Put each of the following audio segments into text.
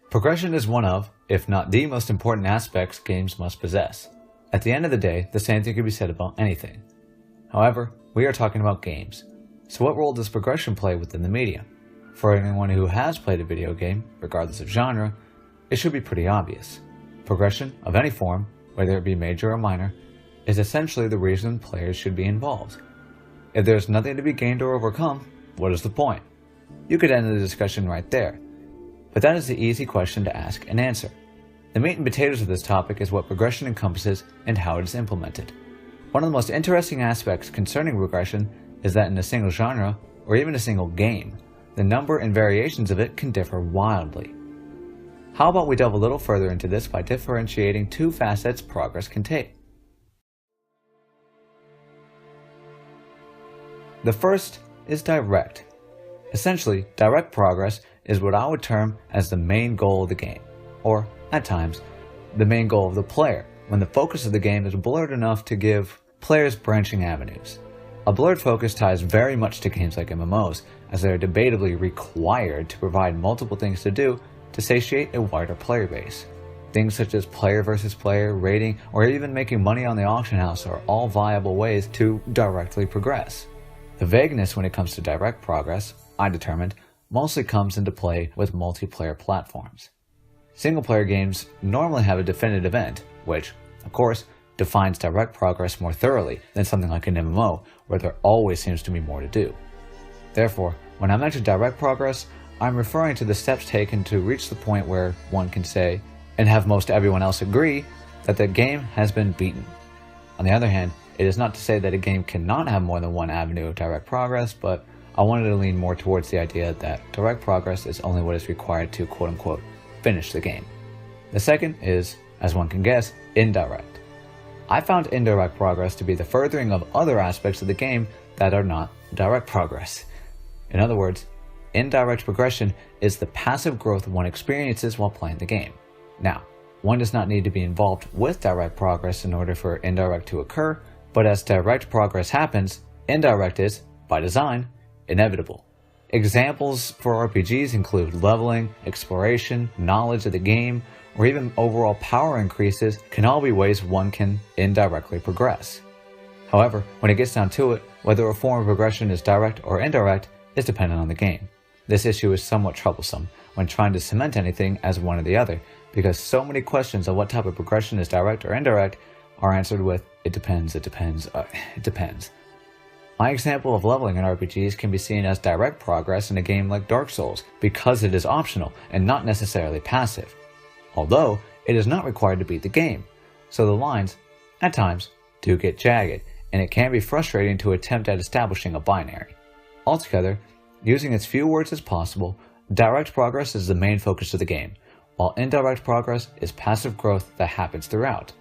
Progression is one of, if not the most important aspects games must possess. At the end of the day, the same thing can be said about anything. However, we are talking about games. So what role does progression play within the medium? For anyone who has played a video game, regardless of genre, it should be pretty obvious. Progression, of any form, whether it be major or minor, is essentially the reason players should be involved. If there is nothing to be gained or overcome, what is the point? You could end the discussion right there. But that is the easy question to ask and answer. The meat and potatoes of this topic is what progression encompasses and how it is implemented. One of the most interesting aspects concerning progression is that in a single genre, or even a single game, the number and variations of it can differ wildly. How about we delve a little further into this by differentiating two facets progress can take. The first is direct. Essentially, direct progress is what I would term as the main goal of the game, or, at times, the main goal of the player, when the focus of the game is blurred enough to give players branching avenues. A blurred focus ties very much to games like MMOs, as they are debatably required to provide multiple things to do to satiate a wider player base. Things such as player versus player, rating, or even making money on the auction house are all viable ways to directly progress. The vagueness when it comes to direct progress, I determined, mostly comes into play with multiplayer platforms. Single-player games normally have a definitive end, which, of course, defines direct progress more thoroughly than something like an MMO, where there always seems to be more to do. Therefore, when I mention direct progress, I'm referring to the steps taken to reach the point where one can say, and have most everyone else agree, that the game has been beaten. On the other hand, it is not to say that a game cannot have more than one avenue of direct progress, but I wanted to lean more towards the idea that direct progress is only what is required to quote-unquote finish the game. The second is, as one can guess, indirect. I found indirect progress to be the furthering of other aspects of the game that are not direct progress. In other words, indirect progression is the passive growth one experiences while playing the game. Now, one does not need to be involved with direct progress in order for indirect to occur, but as direct progress happens, indirect is, by design, inevitable. Examples for RPGs include leveling, exploration, knowledge of the game, or even overall power increases can all be ways one can indirectly progress. However, when it gets down to it, whether a form of progression is direct or indirect is dependent on the game. This issue is somewhat troublesome when trying to cement anything as one or the other, because so many questions of what type of progression is direct or indirect are answered with, it depends. My example of leveling in RPGs can be seen as direct progress in a game like Dark Souls, because it is optional and not necessarily passive. Although, it is not required to beat the game, so the lines, at times, do get jagged, and it can be frustrating to attempt at establishing a binary. Altogether, using as few words as possible, direct progress is the main focus of the game, while indirect progress is passive growth that happens throughout.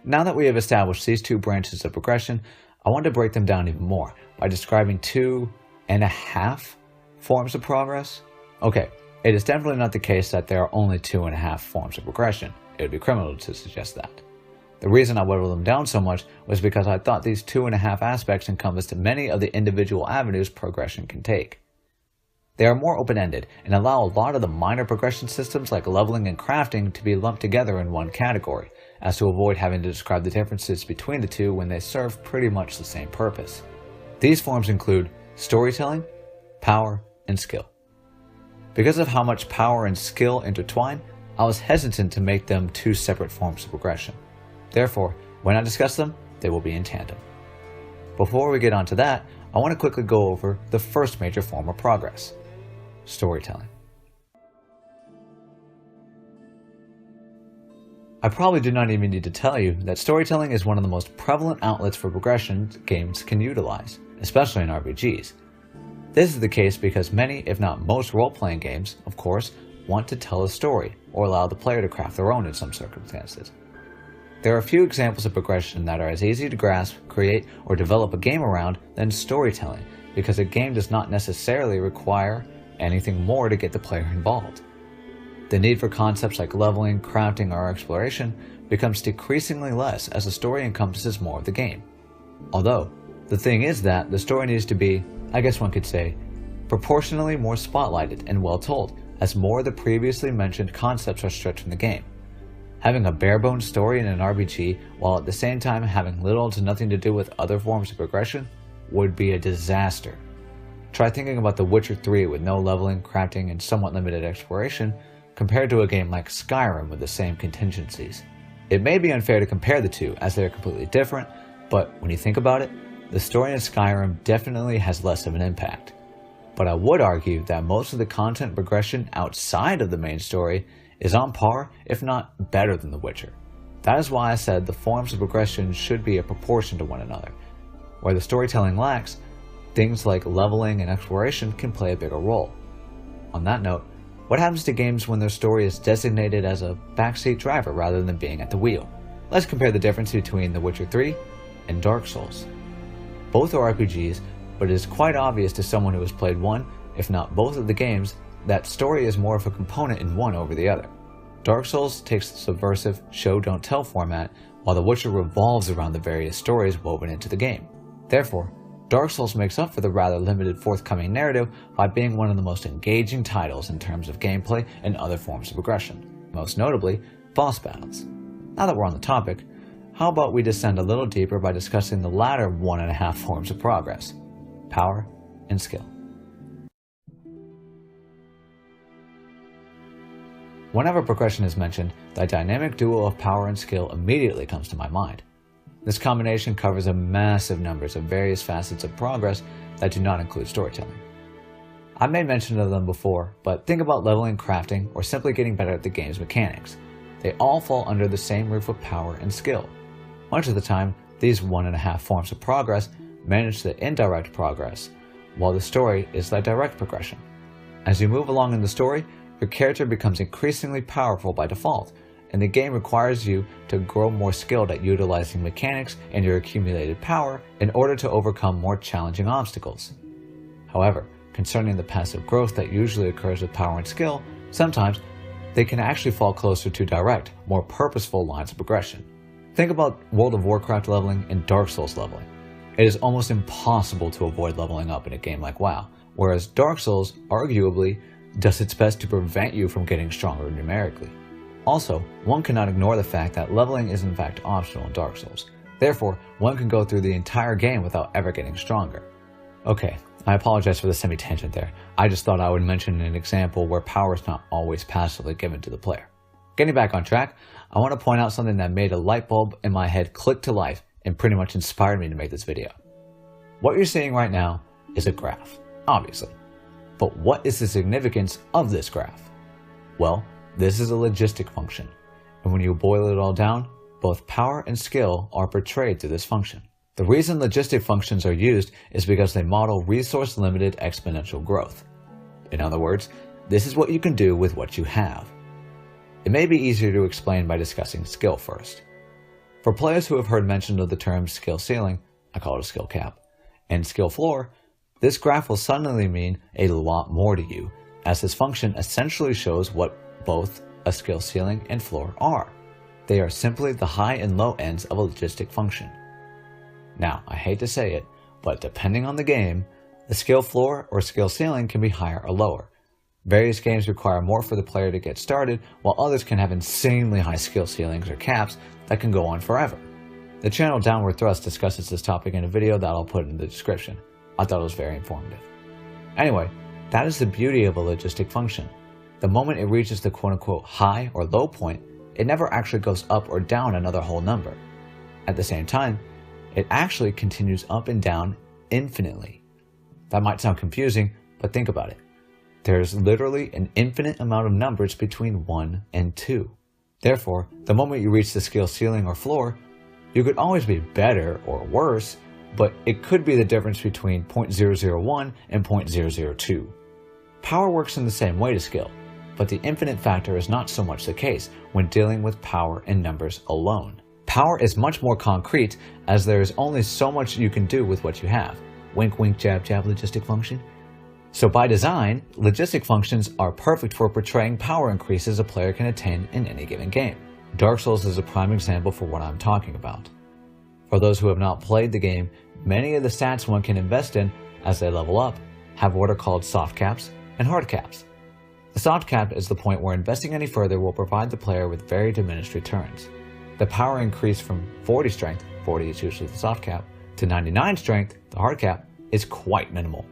Now that we have established these two branches of progression, I want to break them down even more by describing 2.5 forms of progress. Okay, it is definitely not the case that there are only 2.5 forms of progression. It would be criminal to suggest that. The reason I whittled them down so much was because I thought these 2.5 aspects encompassed many of the individual avenues progression can take. They are more open-ended and allow a lot of the minor progression systems like leveling and crafting to be lumped together in one category, as to avoid having to describe the differences between the two when they serve pretty much the same purpose. These forms include storytelling, power, and skill. Because of how much power and skill intertwine, I was hesitant to make them two separate forms of progression. Therefore, when I discuss them, they will be in tandem. Before we get on to that, I want to quickly go over the first major form of progress: storytelling. I probably do not even need to tell you that storytelling is one of the most prevalent outlets for progression games can utilize, especially in RPGs. This is the case because many, if not most role-playing games, of course, want to tell a story, or allow the player to craft their own in some circumstances. There are a few examples of progression that are as easy to grasp, create, or develop a game around than storytelling, because a game does not necessarily require anything more to get the player involved. The need for concepts like leveling, crafting, or exploration becomes decreasingly less as the story encompasses more of the game. Although, the thing is that the story needs to be, I guess one could say, proportionally more spotlighted and well told, as more of the previously mentioned concepts are stripped from the game. Having a bare-bones story in an RPG while at the same time having little to nothing to do with other forms of progression would be a disaster. Try thinking about The Witcher 3 with no leveling, crafting, and somewhat limited exploration compared to a game like Skyrim with the same contingencies. It may be unfair to compare the two as they are completely different, but when you think about it, the story in Skyrim definitely has less of an impact. But I would argue that most of the content progression outside of the main story is on par, if not better than The Witcher. That is why I said the forms of progression should be a proportion to one another. Where the storytelling lacks, things like leveling and exploration can play a bigger role. On that note, what happens to games when their story is designated as a backseat driver rather than being at the wheel? Let's compare the difference between The Witcher 3 and Dark Souls. Both are RPGs, but it is quite obvious to someone who has played one, if not both of the games, that story is more of a component in one over the other. Dark Souls takes the subversive show-don't-tell format, while The Witcher revolves around the various stories woven into the game. Therefore, Dark Souls makes up for the rather limited forthcoming narrative by being one of the most engaging titles in terms of gameplay and other forms of progression, most notably, boss battles. Now that we're on the topic, how about we descend a little deeper by discussing the latter 1.5 forms of progress: power and skill. Whenever progression is mentioned, the dynamic duo of power and skill immediately comes to my mind. This combination covers a massive numbers of various facets of progress that do not include storytelling. I've made mention of them before, but think about leveling, crafting, or simply getting better at the game's mechanics. They all fall under the same roof of power and skill. Much of the time, these 1.5 forms of progress manage the indirect progress, while the story is the direct progression. As you move along in the story, your character becomes increasingly powerful by default, and the game requires you to grow more skilled at utilizing mechanics and your accumulated power in order to overcome more challenging obstacles. However, concerning the passive growth that usually occurs with power and skill, sometimes they can actually fall closer to direct, more purposeful lines of progression. Think about World of Warcraft leveling and Dark Souls leveling. It is almost impossible to avoid leveling up in a game like WoW, whereas Dark Souls arguably does its best to prevent you from getting stronger numerically. Also, one cannot ignore the fact that leveling is in fact optional in Dark Souls. Therefore, one can go through the entire game without ever getting stronger. Okay, I apologize for the semi-tangent there. I just thought I would mention an example where power is not always passively given to the player. Getting back on track, I want to point out something that made a light bulb in my head click to life and pretty much inspired me to make this video. What you're seeing right now is a graph, obviously. But what is the significance of this graph? Well, this is a logistic function, and when you boil it all down, both power and skill are portrayed through this function. The reason logistic functions are used is because they model resource-limited exponential growth. In other words, this is what you can do with what you have. It may be easier to explain by discussing skill first. For players who have heard mention of the term skill ceiling, I call it a skill cap, and skill floor, this graph will suddenly mean a lot more to you, as this function essentially shows what both a skill ceiling and floor are. They are simply the high and low ends of a logistic function. Now, I hate to say it, but depending on the game, the skill floor or skill ceiling can be higher or lower. Various games require more for the player to get started, while others can have insanely high skill ceilings or caps that can go on forever. The channel Downward Thrust discusses this topic in a video that I'll put in the description. I thought it was very informative. Anyway, that is the beauty of a logistic function. The moment it reaches the quote-unquote high or low point, it never actually goes up or down another whole number. At the same time, it actually continues up and down infinitely. That might sound confusing, but think about it. There's literally an infinite amount of numbers between 1 and 2. Therefore, the moment you reach the skill ceiling or floor, you could always be better or worse, but it could be the difference between 0.001 and 0.002. Power works in the same way to skill, but the infinite factor is not so much the case when dealing with power and numbers alone. Power is much more concrete, as there is only so much you can do with what you have. Wink wink jab jab logistic function. So by design, logistic functions are perfect for portraying power increases a player can attain in any given game. Dark Souls is a prime example for what I'm talking about. For those who have not played the game, many of the stats one can invest in as they level up have what are called soft caps and hard caps. The soft cap is the point where investing any further will provide the player with very diminished returns. The power increase from 40 strength, 40 is usually the soft cap, to 99 strength, the hard cap, is quite minimal.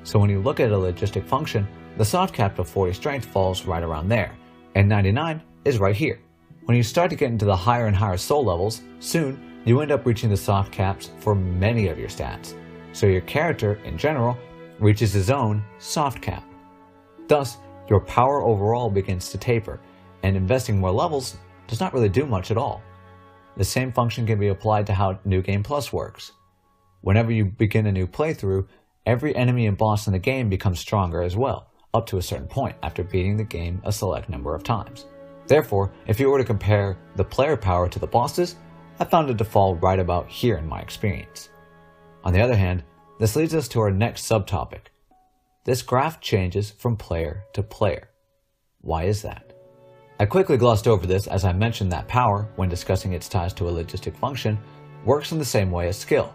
So when you look at a logistic function, the soft cap of 40 strength falls right around there, and 99 is right here. When you start to get into the higher and higher soul levels, soon you end up reaching the soft caps for many of your stats. So your character, in general, reaches his own soft cap. Thus, your power overall begins to taper, and investing more levels does not really do much at all. The same function can be applied to how New Game Plus works. Whenever you begin a new playthrough, every enemy and boss in the game becomes stronger as well, up to a certain point after beating the game a select number of times. Therefore, if you were to compare the player power to the bosses, I found it to fall right about here in my experience. On the other hand, this leads us to our next subtopic. This graph changes from player to player. Why is that? I quickly glossed over this as I mentioned that power, when discussing its ties to a logistic function, works in the same way as skill,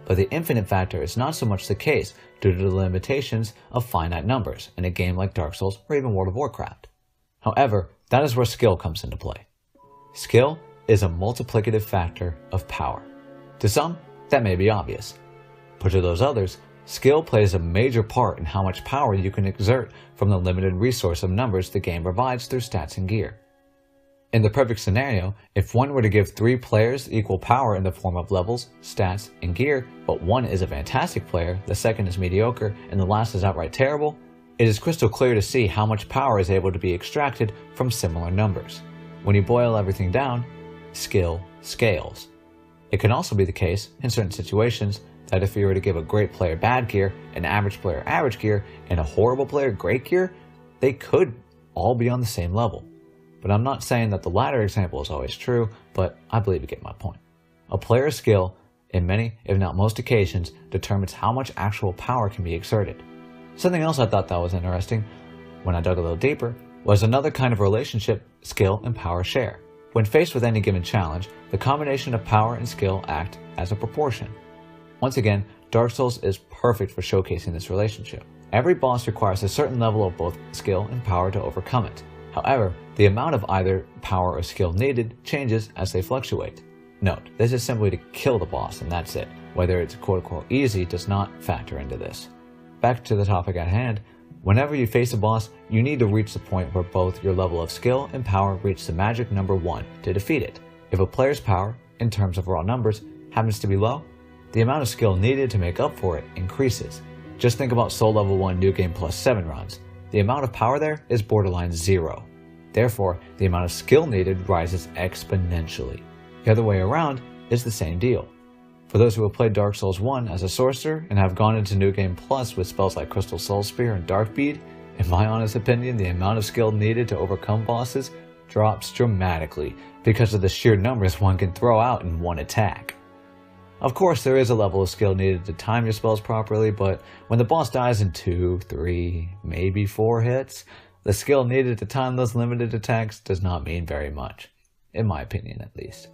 but the infinite factor is not so much the case due to the limitations of finite numbers in a game like Dark Souls or even World of Warcraft. However, that is where skill comes into play. Skill is a multiplicative factor of power. To some, that may be obvious, but to those others, skill plays a major part in how much power you can exert from the limited resource of numbers the game provides through stats and gear. In the perfect scenario, if one were to give 3 players equal power in the form of levels, stats, and gear, but one is a fantastic player, the second is mediocre, and the last is outright terrible, it is crystal clear to see how much power is able to be extracted from similar numbers. When you boil everything down, skill scales. It can also be the case, in certain situations, that if you were to give a great player bad gear, an average player average gear, and a horrible player great gear, they could all be on the same level. But I'm not saying that the latter example is always true, but I believe you get my point. A player's skill, in many, if not most occasions, determines how much actual power can be exerted. Something else I thought that was interesting, when I dug a little deeper, was another kind of relationship skill and power share. When faced with any given challenge, the combination of power and skill act as a proportion. Once again, Dark Souls is perfect for showcasing this relationship. Every boss requires a certain level of both skill and power to overcome it. However, the amount of either power or skill needed changes as they fluctuate. Note, this is simply to kill the boss and that's it. Whether it's quote-unquote easy does not factor into this. Back to the topic at hand, whenever you face a boss, you need to reach the point where both your level of skill and power reach the magic number 1 to defeat it. If a player's power, in terms of raw numbers, happens to be low, the amount of skill needed to make up for it increases. Just think about Soul Level 1 New Game Plus 7 runs. The amount of power there is borderline 0. Therefore, the amount of skill needed rises exponentially. The other way around is the same deal. For those who have played Dark Souls 1 as a sorcerer and have gone into New Game Plus with spells like Crystal Soul Spear and Dark Bead, in my honest opinion, the amount of skill needed to overcome bosses drops dramatically because of the sheer numbers one can throw out in one attack. Of course, there is a level of skill needed to time your spells properly, but when the boss dies in 2, 3, maybe 4 hits, the skill needed to time those limited attacks does not mean very much, in my opinion at least.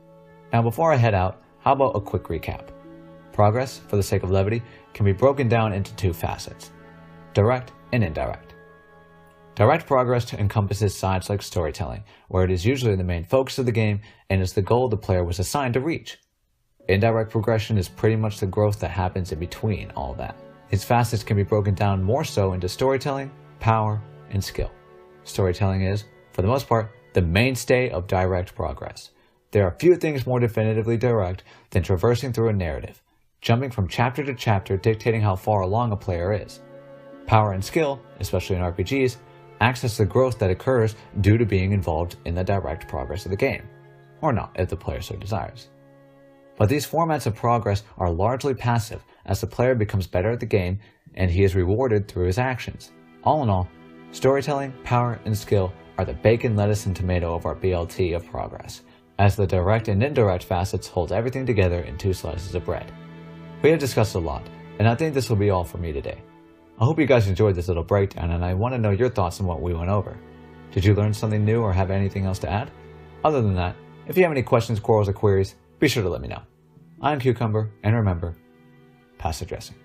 Now before I head out, how about a quick recap? Progress, for the sake of levity, can be broken down into 2 facets: direct and indirect. Direct progress encompasses sides like storytelling, where it is usually the main focus of the game and is the goal the player was assigned to reach. Indirect progression is pretty much the growth that happens in between all that. Its facets can be broken down more so into storytelling, power, and skill. Storytelling is, for the most part, the mainstay of direct progress. There are few things more definitively direct than traversing through a narrative, jumping from chapter to chapter dictating how far along a player is. Power and skill, especially in RPGs, access the growth that occurs due to being involved in the direct progress of the game, or not if the player so desires. But these formats of progress are largely passive as the player becomes better at the game and he is rewarded through his actions. All in all, storytelling, power, and skill are the bacon, lettuce, and tomato of our BLT of progress, as the direct and indirect facets hold everything together in 2 slices of bread. We have discussed a lot, and I think this will be all for me today. I hope you guys enjoyed this little breakdown, and I want to know your thoughts on what we went over. Did you learn something new or have anything else to add? Other than that, if you have any questions, quarrels, or queries, be sure to let me know. I'm Cucumber, and remember, pass the dressing.